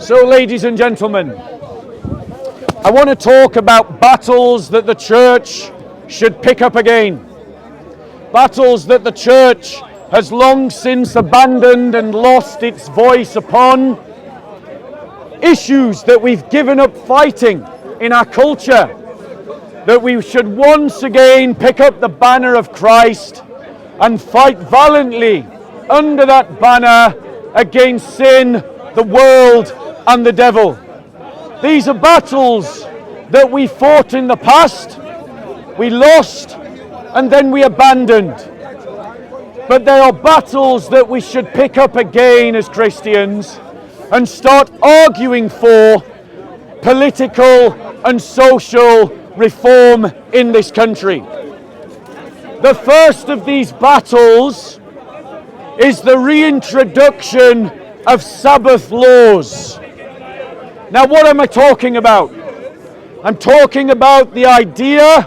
So, ladies and gentlemen, I want to talk about battles that the church should pick up again. Battles that the church has long since abandoned and lost its voice upon. Issues that we've given up fighting in our culture. That we should once again pick up the banner of Christ and fight valiantly under that banner against sin, the world, and the devil. These are battles that we fought in the past, we lost, and then we abandoned. But they are battles that we should pick up again as Christians and start arguing for political and social reform in this country. The first of these battles is the reintroduction of Sabbath laws. Now, what am I talking about? I'm talking about the idea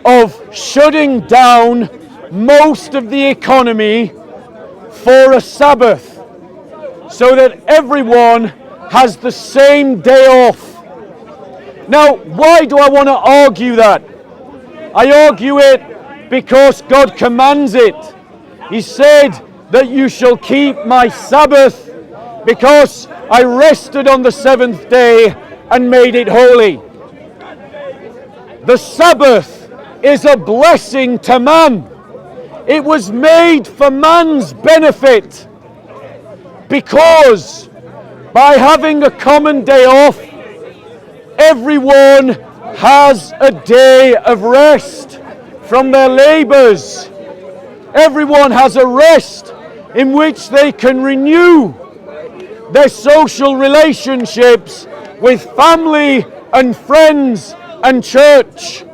of shutting down most of the economy for a Sabbath so that everyone has the same day off. Now, why do I want to argue that? I argue it because God commands it. He said that you shall keep my Sabbath because I rested on the seventh day and made it holy. The Sabbath is a blessing to man. It was made for man's benefit because by having a common day off, everyone has a day of rest from their labors. Everyone has a rest in which they can renew their social relationships with family and friends and church.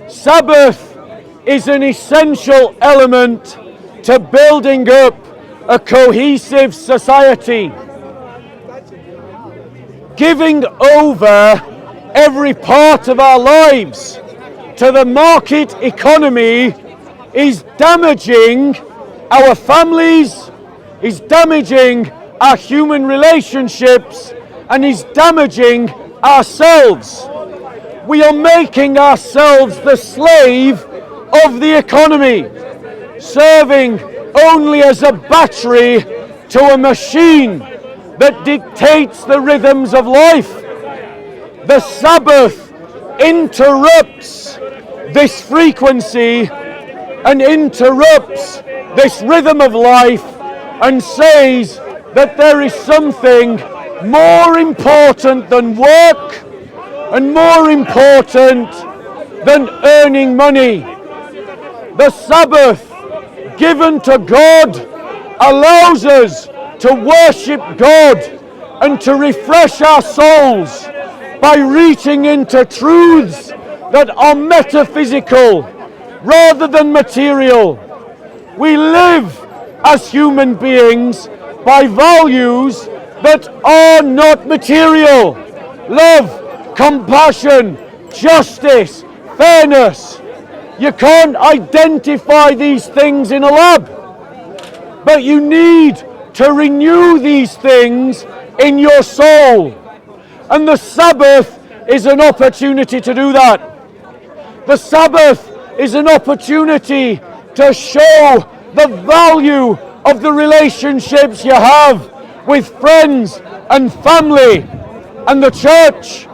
Sabbath is an essential element to building up a cohesive society. Giving over every part of our lives to the market economy is damaging our families, is damaging our human relationships, and is damaging ourselves. We are making ourselves the slave of the economy, serving only as a battery to a machine that dictates the rhythms of life. The Sabbath interrupts this frequency and interrupts this rhythm of life and says that there is something more important than work and more important than earning money. The Sabbath given to God allows us to worship God and to refresh our souls by reaching into truths that are metaphysical rather than material. We live as human beings by values that are not material. Love, compassion, justice, fairness. You can't identify these things in a lab, but you need to renew these things in your soul. And the Sabbath is an opportunity to do that. The Sabbath is an opportunity to show the value of the relationships you have with friends and family and the church.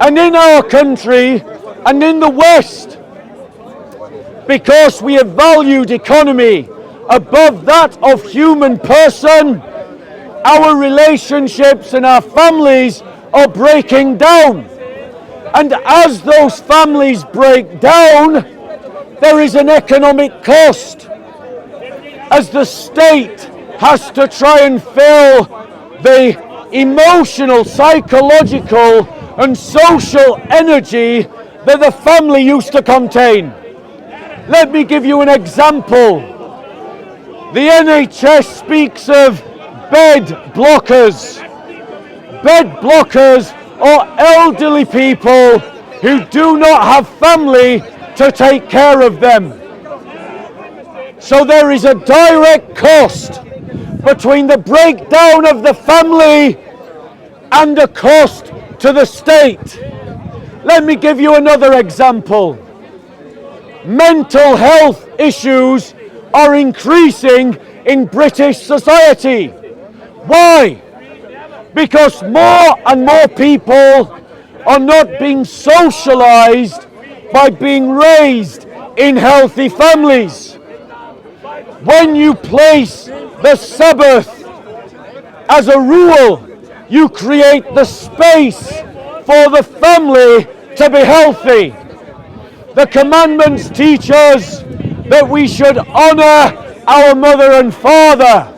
And in our country and in the West, because we have valued economy above that of human person, our relationships and our families are breaking down. And as those families break down, there is an economic cost. As the state has to try and fill the emotional, psychological, and social energy that the family used to contain. Let me give you an example. The NHS speaks of bed blockers. Bed blockers are elderly people who do not have family to take care of them. So there is a direct cost between the breakdown of the family and the cost to the state. Let me give you another example. Mental health issues are increasing in British society. Why? Because more and more people are not being socialized by being raised in healthy families. When you place the Sabbath as a rule, you create the space for the family to be healthy. The commandments teach us that we should honor our mother and father.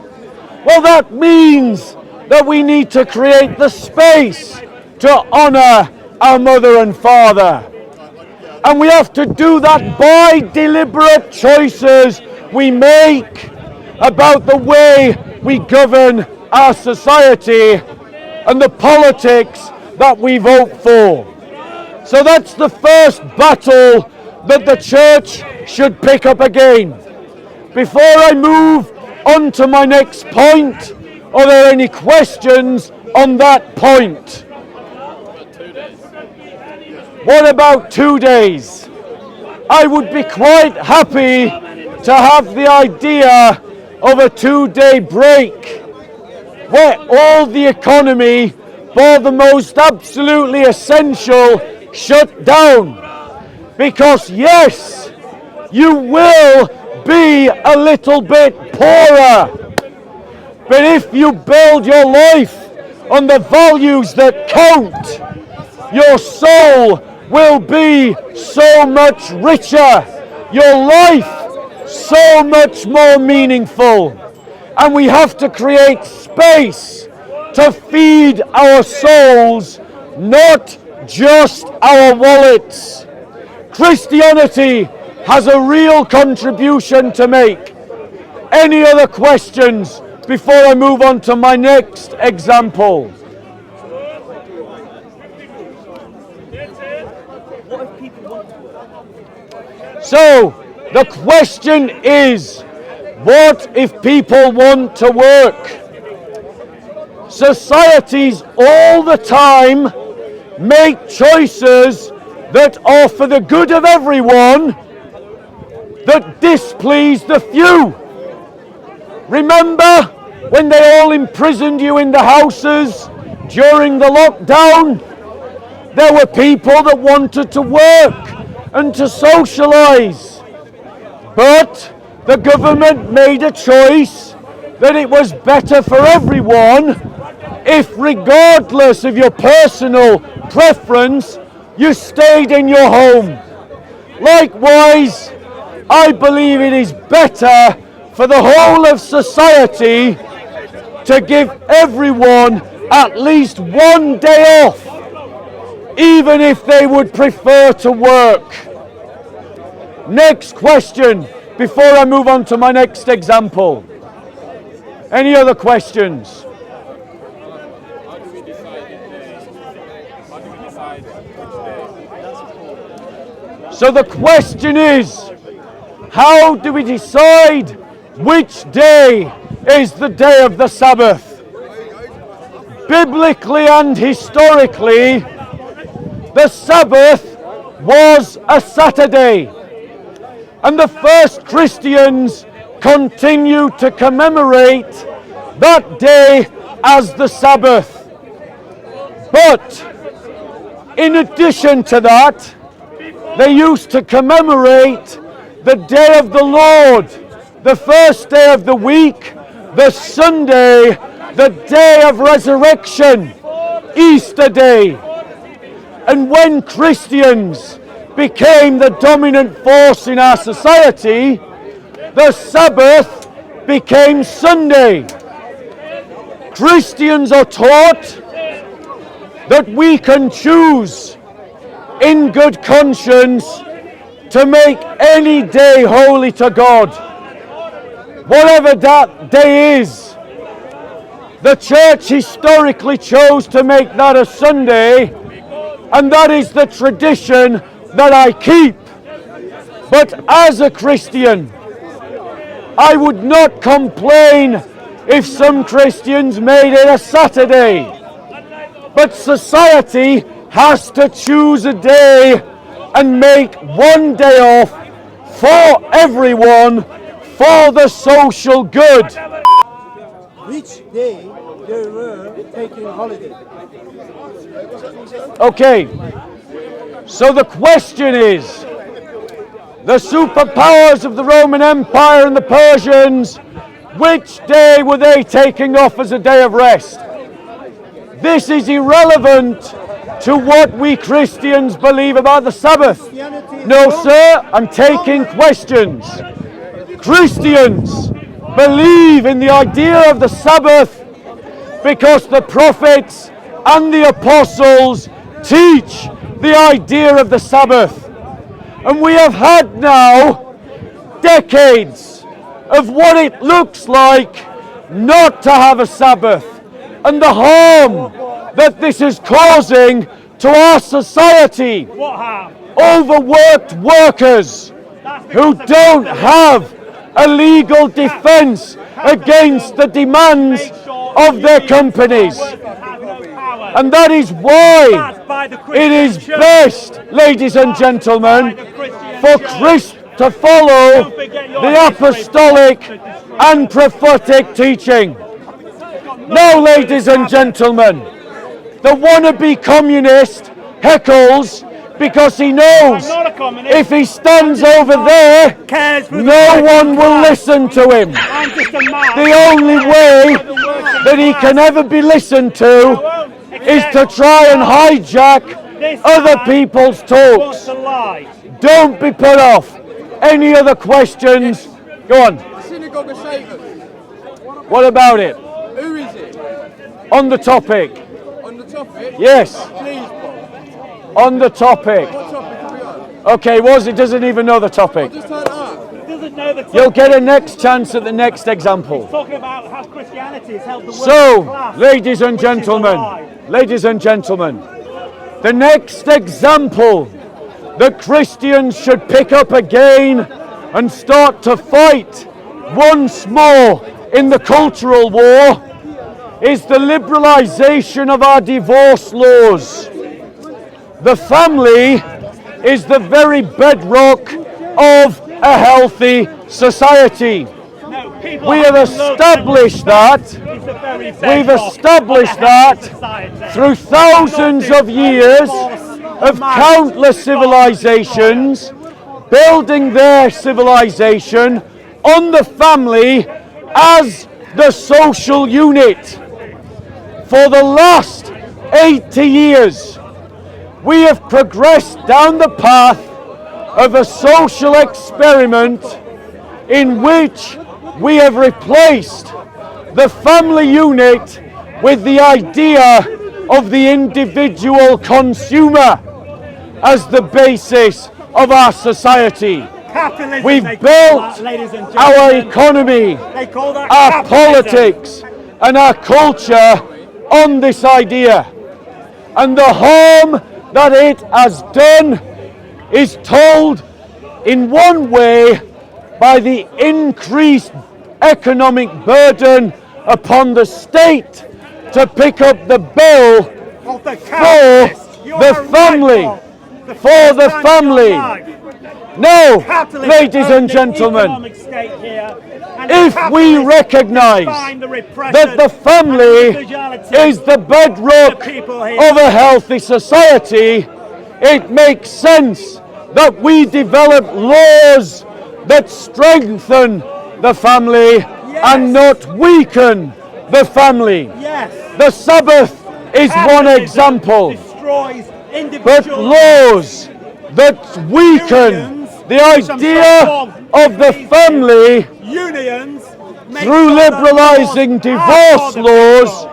Well, that means that we need to create the space to honor our mother and father. And we have to do that by deliberate choices we make about the way we govern our society and the politics that we vote for. So that's the first battle that the church should pick up again. Before I move on to my next point, are there any questions on that point? What about 2 days? I would be quite happy to have the idea of a 2-day break where all the economy, for the most absolutely essential, shut down. Because yes, you will be a little bit poorer. But if you build your life on the values that count, your soul will be so much richer, your life so much more meaningful. And we have to create space to feed our souls, not just our wallets. Christianity has a real contribution to make. Any other questions before I move on to my next example? So, the question is, what if people want to work? Societies all the time make choices that are for the good of everyone, that displease the few. Remember when they all imprisoned you in the houses during the lockdown? There were people that wanted to work and to socialize, but the government made a choice that it was better for everyone if, regardless of your personal preference, you stayed in your home. Likewise, I believe it is better for the whole of society to give everyone at least 1 day off, even if they would prefer to work. Next question, before I move on to my next example. Any other questions? So the question is, how do we decide which day is the day of the Sabbath? Biblically and historically, the Sabbath was a Saturday, and the first Christians continued to commemorate that day as the Sabbath. But in addition to that, they used to commemorate the day of the Lord, the first day of the week, the Sunday, the day of resurrection, Easter Day. And when Christians became the dominant force in our society, the Sabbath became Sunday. Christians are taught that we can choose in good conscience to make any day holy to God. Whatever that day is, the church historically chose to make that a Sunday, and that is the tradition that I keep. But as a Christian, I would not complain if some Christians made it a Saturday. But society has to choose a day and make one day off for everyone for the social good. Which day they were taking holiday? Okay, so the question is, the superpowers of the Roman Empire and the Persians, which day were they taking off as a day of rest? This is irrelevant to what we Christians believe about the Sabbath. No, sir, I'm taking questions. Christians believe in the idea of the Sabbath because the prophets and the apostles teach the idea of the Sabbath. And we have had now decades of what it looks like not to have a Sabbath and the harm that this is causing to our society. What harm? Overworked workers who don't have a legal defense against the demands of their companies. And that is why it is best, ladies and gentlemen, for Christ to follow the apostolic and prophetic teaching. Now, ladies and gentlemen, the wannabe communist heckles because he knows if he stands over there, no one will listen to him. The only way that he can ever be listened to is to try and hijack other people's talks. Don't be put off. Any other questions? Go on. Synagogue of Satan. What about it? Who is it? On the topic. On the topic? Yes. Please, Bob. On the topic. What topic are we on? Okay, Woz, it doesn't even know the topic. Just turn it up. Doesn't know the topic. You'll get a next chance at the next example. Talking about how Christianity has helped the world. So, ladies and gentlemen, the next example that Christians should pick up again and start to fight once more in the cultural war is the liberalization of our divorce laws. The family is the very bedrock of a healthy society. We have established that. We've established that through thousands of years of countless civilizations building their civilization on the family as the social unit. For the last 80 years, we have progressed down the path of a social experiment in which we have replaced the family unit with the idea of the individual consumer as the basis of our society. Capitalism, We've built our economy, our politics, and our culture on this idea. And the harm that it has done is told in one way by the increased economic burden upon the state to pick up the bill for the family. For the family. Now, ladies and gentlemen, if we recognize that the family is the bedrock of a healthy society, it makes sense that we develop laws that strengthen the family and not weaken the family. The Sabbath is one example, but laws that weaken the idea of the family through liberalizing divorce laws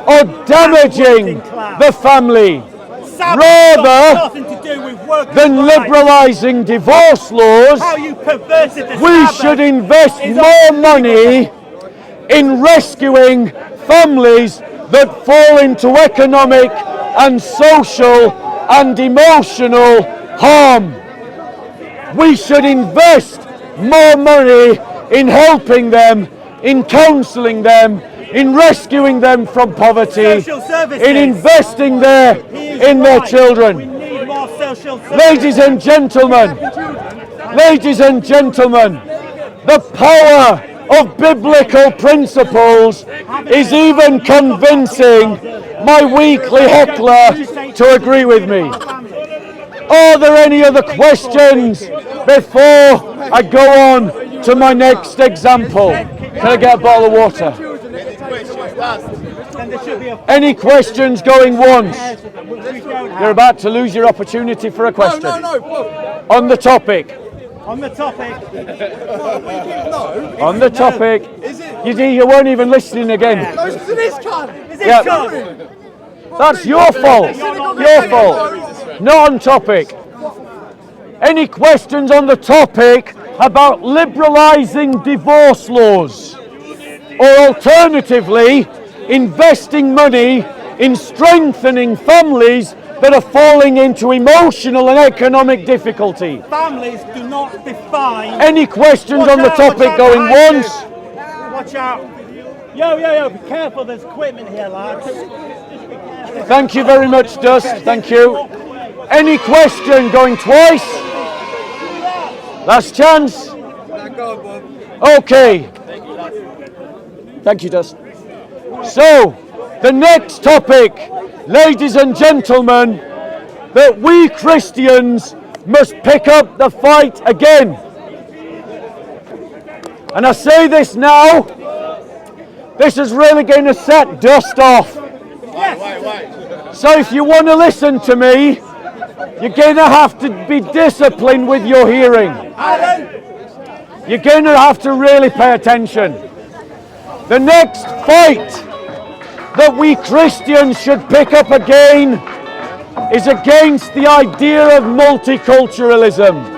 are damaging the family. Rather than liberalizing divorce laws, we should invest more money in rescuing families that fall into economic and social and emotional harm. We should invest more money in helping them in counselling them, in rescuing them from poverty, Social services. in investing there He is in their right. We children. need more social services. Ladies and gentlemen, the power of biblical principles is even convincing my weekly heckler to agree with me. Are there any other questions before I go on to my next example? Can I get a bottle of water? And there should be a Any questions going once? which we don't have. You're about to lose your opportunity for a question. No, Bob. On the topic. On the topic, No. On the topic. Is it? You weren't even listening again. No, it's this cunt. is it Yeah. John? That's your fault. Your fault. Not on topic. Any questions on the topic about liberalising divorce laws? Or alternatively, investing money in strengthening families that are falling into emotional and economic difficulty? Families do not define. Any questions on the Watch topic out going behind once? you. Watch out. Yo, be careful, there's equipment here, lads. Just be careful. Thank you very much, Dust. Thank you. Any question going twice? Last chance. Go on, Bob. Okay. Thank you, Dust. So, the next topic, ladies and gentlemen, that we Christians must pick up the fight again. And I say this now, this is really going to set Dust off. So if you want to listen to me, you're going to have to be disciplined with your hearing. You're going to have to really pay attention. The next fight that we Christians should pick up again is against the idea of multiculturalism.